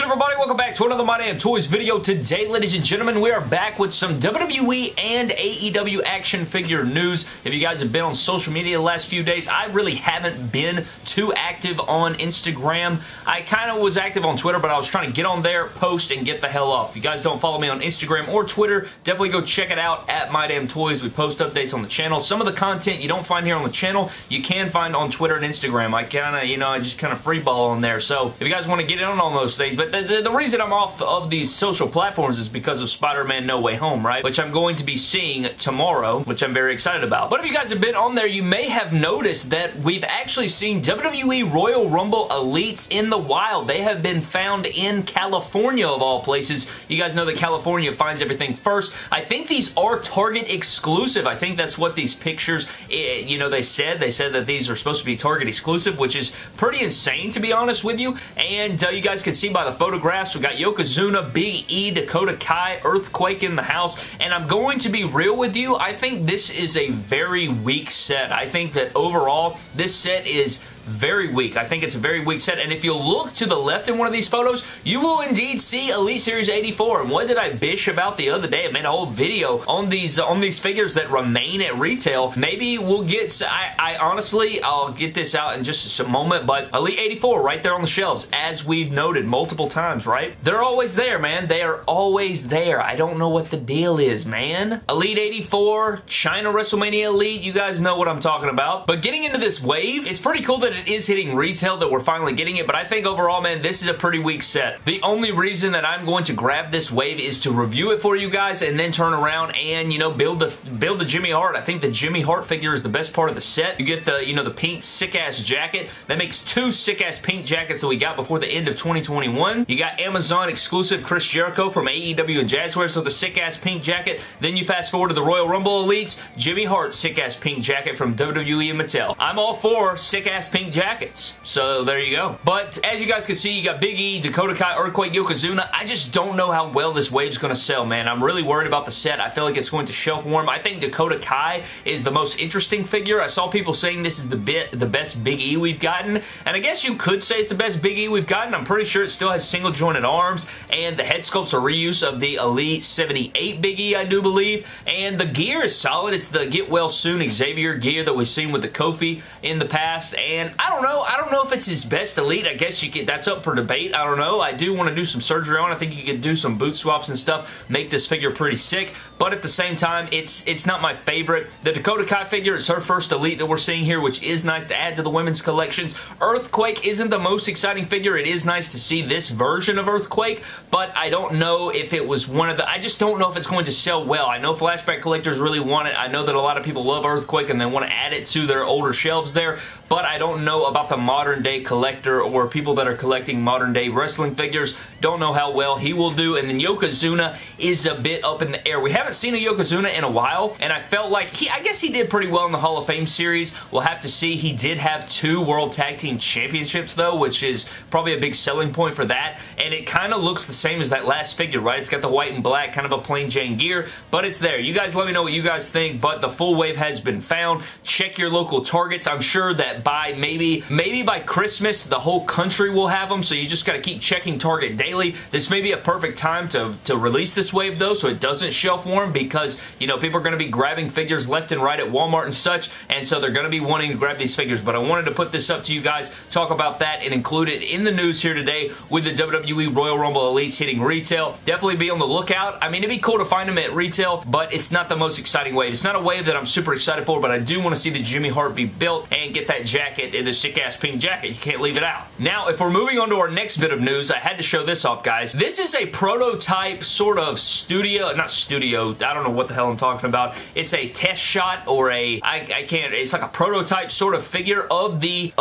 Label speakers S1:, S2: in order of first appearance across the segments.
S1: good, everybody? Welcome back to another My Damn Toys video. Today, ladies and gentlemen, we are back with some WWE and AEW action figure news. If you guys have been on social media the last few days, I really haven't been too active on Instagram. I kind of was active on Twitter, but I was trying to get on there, post, and get the hell off. If you guys don't follow me on Instagram or Twitter, definitely go check it out at My Damn Toys. We post updates on the channel. Some of the content you don't find here on the channel, you can find on Twitter and Instagram. I kind of, I just kind of freeball on there. So if you guys want to get in on those things, but the reason I'm off of these social platforms is because of Spider-Man No Way Home, right? Which I'm going to be seeing tomorrow, which I'm very excited about. But if you guys have been on there, you may have noticed that we've actually seen WWE Royal Rumble Elites in the wild. They have been found in California, of all places. You guys know that California finds everything first. I think these are Target exclusive. I think that's what these pictures, they said. They said that these are supposed to be Target exclusive, which is pretty insane, to be honest with you. And you guys can see by the photographs, we got Yokozuna, Big E, Dakota Kai, Earthquake in the house, and I'm going to be real with you, I think this is a very weak set. I think that overall, this set is very weak. I think it's a very weak set, and if you look to the left in one of these photos, you will indeed see Elite Series 84, and what did I bish about the other day? I made a whole video on these figures that remain at retail. Maybe we'll get, honestly, I'll get this out in just a moment, but Elite 84 right there on the shelves, as we've noted multiple times, right? They're always there, man. They are always there. I don't know what the deal is, man. Elite 84, China WrestleMania Elite, you guys know what I'm talking about. But getting into this wave, it's pretty cool that it is hitting retail, that we're finally getting it, but I think overall, man, this is a pretty weak set. The only reason that I'm going to grab this wave is to review it for you guys and then turn around and, build the Jimmy Hart. I think the Jimmy Hart figure is the best part of the set. You get the, the pink sick-ass jacket. That makes two sick-ass pink jackets that we got before the end of 2021. You got Amazon exclusive Chris Jericho from AEW and Jazzware, so the sick-ass pink jacket. Then you fast forward to the Royal Rumble Elites, Jimmy Hart sick-ass pink jacket from WWE and Mattel. I'm all for sick-ass pink jackets. So there you go. But as you guys can see, you got Big E, Dakota Kai, Earthquake, Yokozuna. I just don't know how well this wave's going to sell, man. I'm really worried about the set. I feel like it's going to shelf warm. I think Dakota Kai is the most interesting figure. I saw people saying this is the best Big E we've gotten, and I guess you could say it's the best Big E we've gotten. I'm pretty sure it still has single jointed arms, and the head sculpt's a reuse of the Elite 78 Big E, I do believe, and the gear is solid. It's the Get Well Soon Xavier gear that we've seen with the Kofi in the past, and I don't know if it's his best Elite. I guess that's up for debate. I don't know. I do want to do some surgery on it. I think you could do some boot swaps and stuff, make this figure pretty sick, but at the same time, it's not my favorite. The Dakota Kai figure is her first Elite that we're seeing here, which is nice to add to the women's collections. Earthquake isn't the most exciting figure. It is nice to see this version of Earthquake, but I don't know if it was one of the... I just don't know if it's going to sell well. I know flashback collectors really want it. I know that a lot of people love Earthquake and they want to add it to their older shelves there, but I don't know about the modern day collector or people that are collecting modern day wrestling figures. Don't know how well he will do, and then Yokozuna is a bit up in the air. We haven't seen a Yokozuna in a while, and I felt like I guess he did pretty well in the Hall of Fame series. We'll have to see. He did have 2 World Tag Team Championships though, which is probably a big selling point for that, and it kind of looks the same as that last figure, right? It's got the white and black, kind of a plain Jane gear, but it's there. You guys let me know what you guys think, but the full wave has been found. Check your local Targets. I'm sure that by maybe by Christmas, the whole country will have them, so you just got to keep checking Target daily. This may be a perfect time to release this wave though, so it doesn't shelf warm, because people are going to be grabbing figures left and right at Walmart and such, and so they're going to be wanting to grab these figures. But I wanted to put this up to you guys, talk about that, and include it in the news here today with the WWE Royal Rumble Elites hitting retail. Definitely be on the lookout. I mean, it'd be cool to find them at retail, but it's not the most exciting wave. It's not a wave that I'm super excited for, but I do want to see the Jimmy Hart be built and get that jacket, the sick-ass pink jacket. You can't leave it out. Now, if we're moving on to our next bit of news, I had to show this off, guys. This is a prototype sort of not studio, I don't know what the hell I'm talking about. It's a test shot or it's like a prototype sort of figure of the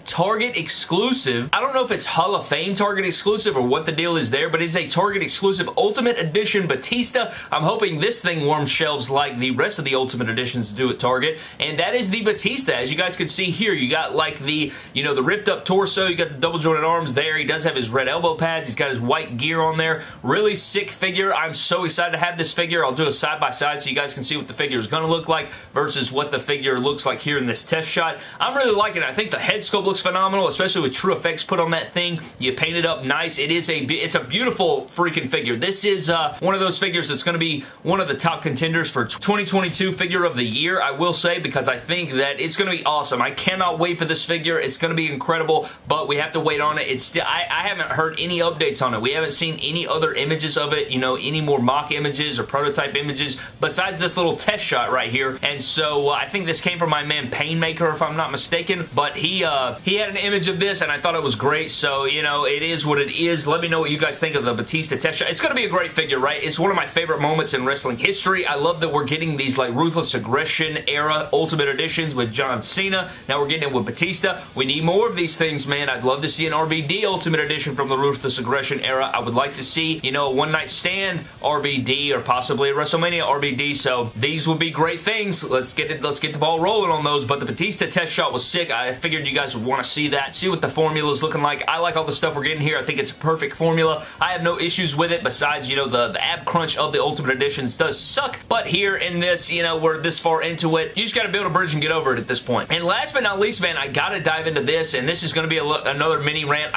S1: Target exclusive. I don't know if it's Hall of Fame Target exclusive or what the deal is there, but it's a Target exclusive Ultimate Edition Batista. I'm hoping this thing warms shelves like the rest of the Ultimate Editions do at Target, and that is the Batista. As you guys can see here, you got got like the, you know, the ripped up torso. You got the double jointed arms there. He does have his red elbow pads. He's got his white gear on there. Really sick figure. I'm so excited to have this figure. I'll do a side by side so you guys can see what the figure is going to look like versus what the figure looks like here in this test shot. I'm really liking it. I think the head sculpt looks phenomenal, especially with True Effects put on that thing. You paint it up nice. It's a beautiful freaking figure. This is one of those figures that's going to be one of the top contenders for 2022 figure of the year, I will say, because I think that it's going to be awesome. I cannot wait for this figure. It's going to be incredible, but we have to wait on it. It's still, I haven't heard any updates on it. We haven't seen any other images of it, you know, any more mock images or prototype images besides this little test shot right here. And so I think this came from my man Painmaker, if I'm not mistaken, but he had an image of this and I thought it was great. So, you know, it is what it is. Let me know what you guys think of the Batista test shot. It's going to be a great figure, right? It's one of my favorite moments in wrestling history. I love that we're getting these like Ruthless Aggression era Ultimate Editions with John Cena. Now we're getting it with Batista. We need more of these things, man. I'd love to see an RVD Ultimate Edition from the Ruthless Aggression era. I would like to see, you know, a One Night Stand RVD or possibly a WrestleMania RVD. So these would be great things. Let's get the ball rolling on those. But the Batista test shot was sick. I figured you guys would want to see that. See what the formula is looking like. I like all the stuff we're getting here. I think it's a perfect formula. I have no issues with it besides, you know, the ab crunch of the Ultimate Editions does suck. But here in this, you know, we're this far into it. You just got to build a bridge and get over it at this point. And last but not least, man, I got to dive into this. And this is going to be another mini rant.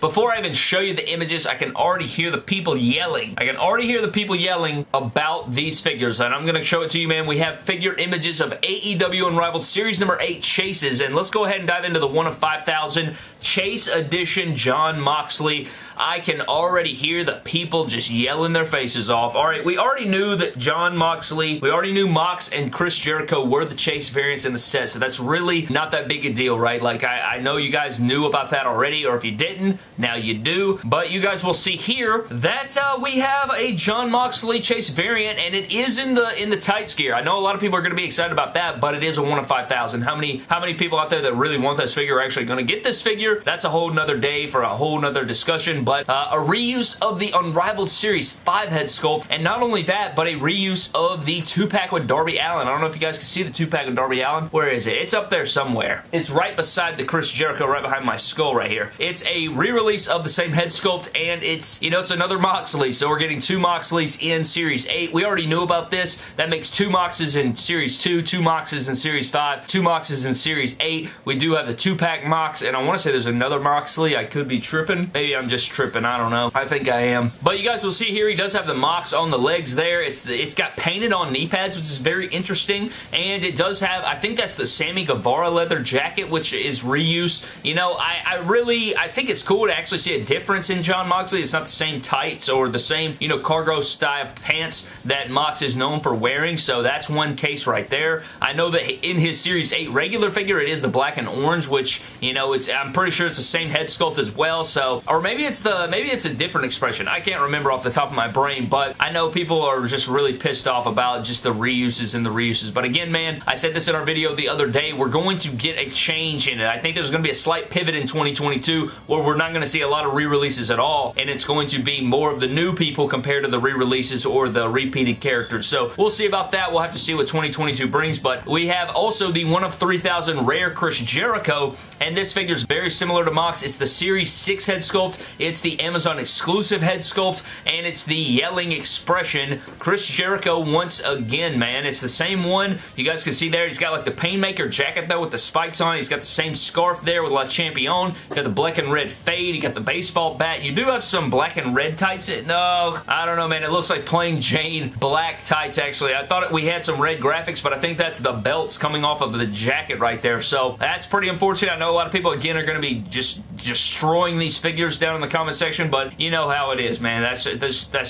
S1: Before I even show you the images, I can already hear the people yelling. I can already hear the people yelling about these figures. And I'm going to show it to you, man. We have figure images of AEW Unrivaled Series number 8 chases. And let's go ahead and dive into the 1 of 5,000 Chase Edition Jon Moxley. I can already hear the people just yelling their faces off. Alright, we already knew that Jon Moxley, we already knew Mox and Chris Jericho were the Chase variants in the set, so that's really not that big a deal, right? Like, I know you guys knew about that already, or if you didn't, now you do. But you guys will see here that we have a Jon Moxley Chase variant, and it is in the tights gear. I know a lot of people are going to be excited about that, but it is a 1 of 5,000. How many people out there that really want this figure are actually going to get this figure? That's a whole nother day for a whole nother discussion, but a reuse of the Unrivaled Series 5 head sculpt, and not only that, but a reuse of the 2-pack with Darby Allin. I don't know if you guys can see the 2-pack with Darby Allin. Where is it? It's up there somewhere. It's right beside the Chris Jericho, right behind my skull right here. It's a re-release of the same head sculpt, and it's, you know, it's another Moxley, so we're getting 2 Moxleys in Series 8. We already knew about this. That makes 2 Moxes in Series 2, 2 Moxes in Series 5, 2 Moxes in Series 8. We do have the 2-pack Mox, and I want to say there's another Moxley. I could be tripping. Maybe I'm just tripping. I don't know. I think I am. But you guys will see here, he does have the Mox on the legs there. It's got painted on knee pads, which is very interesting. And it does have, I think that's the Sammy Guevara leather jacket, which is reuse. You know, I think it's cool to actually see a difference in Jon Moxley. It's not the same tights or the same, you know, cargo style pants that Mox is known for wearing. So that's one case right there. I know that in his Series 8 regular figure, it is the black and orange, which, you know, I'm pretty sure it's the same head sculpt as well. So, or maybe it's a different expression. I can't remember off the top of my brain, but I know people are just really pissed off about just the reuses and the reuses. But again, man, I said this in our video the other day, we're going to get a change in it. I think there's going to be a slight pivot in 2022 where we're not going to see a lot of re-releases at all, and it's going to be more of the new people compared to the re-releases or the repeated characters. So we'll see about that. We'll have to see what 2022 brings, but we have also the 1 of 3,000 rare Chris Jericho, and this figure is very similar to Mox. It's the Series 6 head sculpt. It's the Amazon exclusive head sculpt, and it's the yelling expression. Chris Jericho once again, man. It's the same one. You guys can see there. He's got like the Painmaker jacket though with the spikes on it. He's got the same scarf there with La Champion. He's got the black and red fade. He got the baseball bat. You do have some black and red tights. No, I don't know, man. It looks like plain Jane black tights, actually. I thought we had some red graphics, but I think that's the belts coming off of the jacket right there. So that's pretty unfortunate. I know a lot of people, again, are going to be just destroying these figures down in the comment section, but you know how it is, man. That's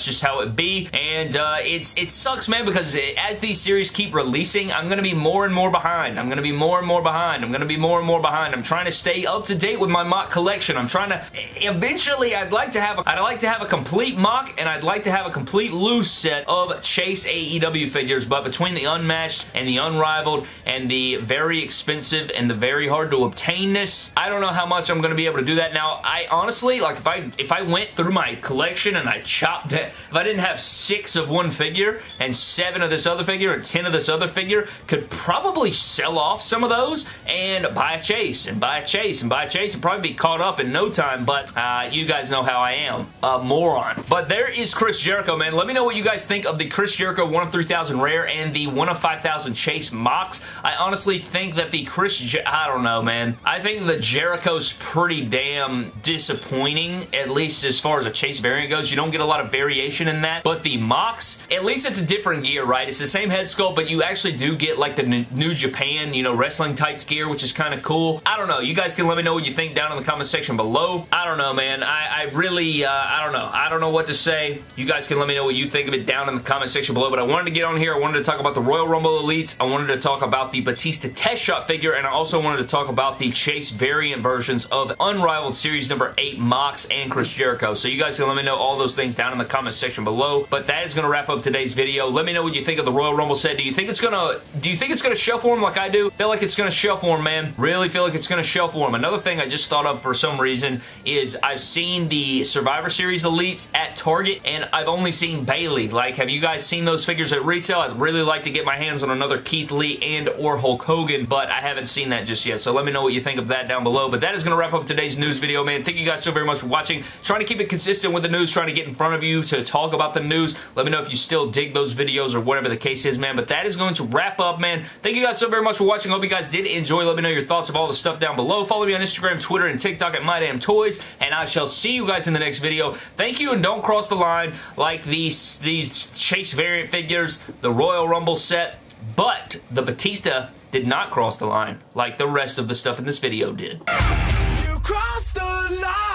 S1: just how it be, and it sucks, man, because as these series keep releasing, I'm going to be more and more behind. I'm going to be more and more behind. I'm going to be more and more behind. I'm trying to stay up to date with my mock collection. I'm trying to, eventually, I'd like to have a complete mock, and I'd like to have a complete loose set of Chase AEW figures, but between the unmatched and the unrivaled and the very expensive and the very hard to obtainness, I don't know how much I'm going to be able to do that. Now, I honestly, like, if I went through my collection and I chopped it, if I didn't have 6 of one figure and 7 of this other figure and 10 of this other figure, could probably sell off some of those and buy a chase and buy a chase and buy a chase and probably be caught up in no time, but you guys know how I am. A moron. But there is Chris Jericho, man. Let me know what you guys think of the Chris Jericho 1 of 3,000 rare and the 1 of 5,000 chase mocks. I honestly think that the I don't know, man. I think the Jericho's pretty damn disappointing, at least as far as a chase variant goes. You don't get a lot of variation in that, but the mocks, at least it's a different gear, right? It's the same head sculpt, but you actually do get like the New Japan, you know, wrestling tights gear, which is kind of cool. I don't know. You guys can let me know what you think down in the comment section below. I don't know, man. I really, I don't know. I don't know what to say. You guys can let me know what you think of it down in the comment section below, but I wanted to get on here. I wanted to talk about the Royal Rumble Elites. I wanted to talk about the Batista test shot figure, and I also wanted to talk about the chase variant versions of Unrivaled Series number 8 mocks and Chris Jericho. So you guys can let me know all those things down in the comment section below, but that is going to wrap up today's video. Let me know what you think of the Royal Rumble set. Do you think it's going to show for him like I do? Feel like it's going to show for him, man. Really feel like it's going to show for him. Another thing I just thought of for some reason is I've seen the Survivor Series Elites at Target, and I've only seen Bayley. Like, have you guys seen those figures at retail? I'd really like to get my hands on another Keith Lee and or Hulk Hogan, but I haven't seen that just yet. So let me know what you think of that down below. But that is going to wrap up today's news video, man. Thank you guys so very much for watching. Trying to keep it consistent with the news, trying to get in front of you to talk about the news. Let me know if you still dig those videos or whatever the case is, man. But that is going to wrap up, man. Thank you guys so very much for watching. Hope you guys did enjoy. Let me know your thoughts of all the stuff down below. Follow me on Instagram, Twitter, and TikTok at MyDamnToys, and I shall see you guys in the next video. Thank you, and don't cross the line like these chase variant figures, the Royal Rumble set, but the Batista did not cross the line like the rest of the stuff in this video did.
S2: You crossed the line.